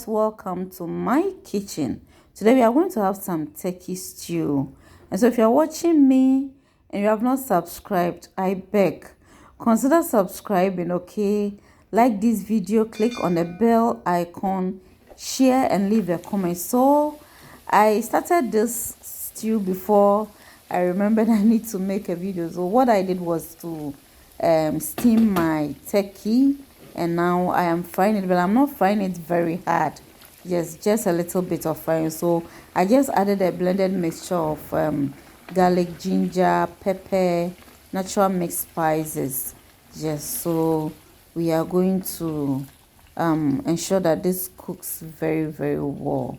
guys, welcome to my kitchen. Today we are going to have some turkey stew. And so if you are watching me and you have not subscribed, I beg, consider subscribing, okay? Like this video, click on the bell icon, share and leave a comment. So I started this stew before I remembered I need to make a video. So what I did was to steam my turkey, and now I am frying it, but I'm not frying it very hard, just a little bit of frying. So I just added a blended mixture of garlic, ginger, pepper, natural mixed spices. So we are going to ensure that this cooks very well.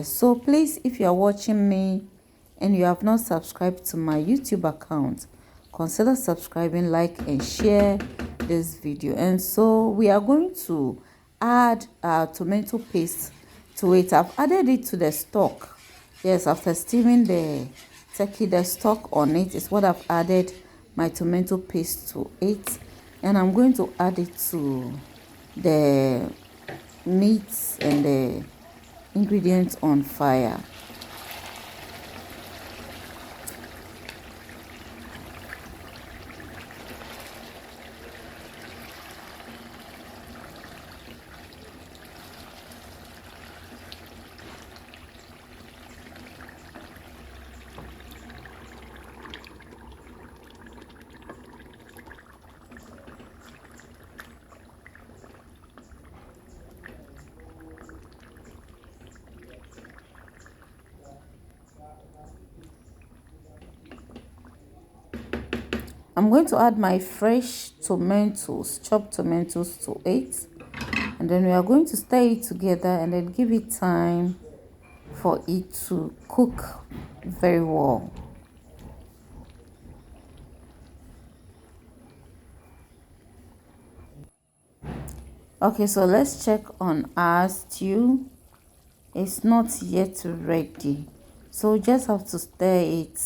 So please, if you are watching me and you have not subscribed to my YouTube account, consider subscribing, like and share this video. And so we are going to add tomato paste to it. I've added it to the stock. After steaming the turkey, the stock on it is what I've added my tomato paste to it, and I'm going to add it to the meats and the ingredients on fire. I'm going to add my fresh tomatoes, chopped tomatoes to it, and then we are going to stir it together and then give it time for it to cook very well. Okay, so let's check on our stew. It's not yet ready, so we just have to stir it.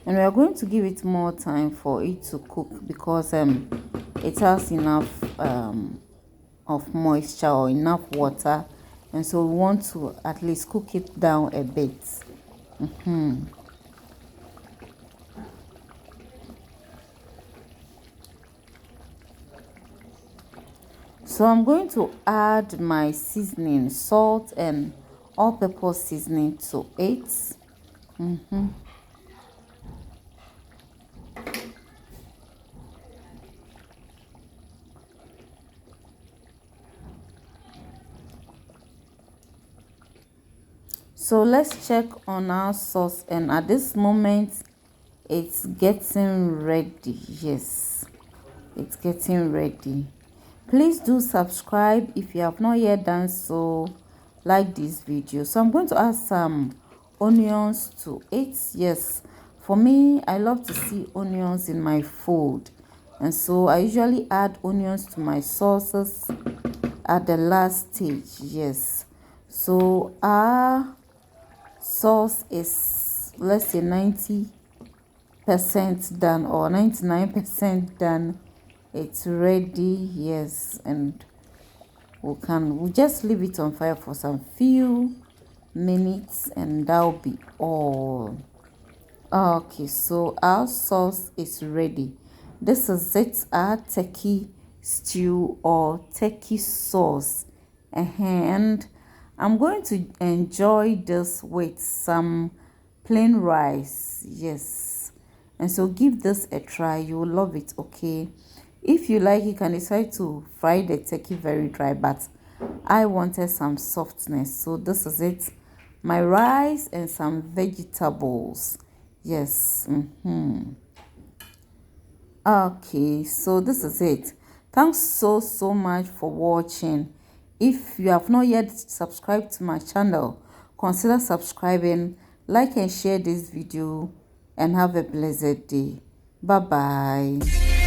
And we are going to give it more time for it to cook because it has enough of moisture or enough water, and so we want to at least cook it down a bit. So I'm going to add my seasoning, salt and all-purpose seasoning to it. So let's check on our sauce, and at this moment it's getting ready. Yes, it's getting ready. Please do subscribe if you have not yet done so. Like this video. So I'm going to add some onions to it. Yes, for me, I love to see onions in my food, and so I usually add onions to my sauces at the last stage. Yes, so our sauce is, let's say, 90% done or 99% done. It's ready. Yes, and we'll just leave it on fire for some few minutes and that'll be all. Okay, so our sauce is ready. This is it, our turkey stew or turkey sauce. And I'm going to enjoy this with some plain rice. Yes, and so give this a try, you will love it. Okay, if you like, you can decide to fry the turkey very dry, but I wanted some softness, so this is it, my rice and some vegetables. Yes. Okay, so this is it. Thanks so much for watching. If you have not yet subscribed to my channel, consider subscribing, like and share this video, and have a blessed day. Bye bye.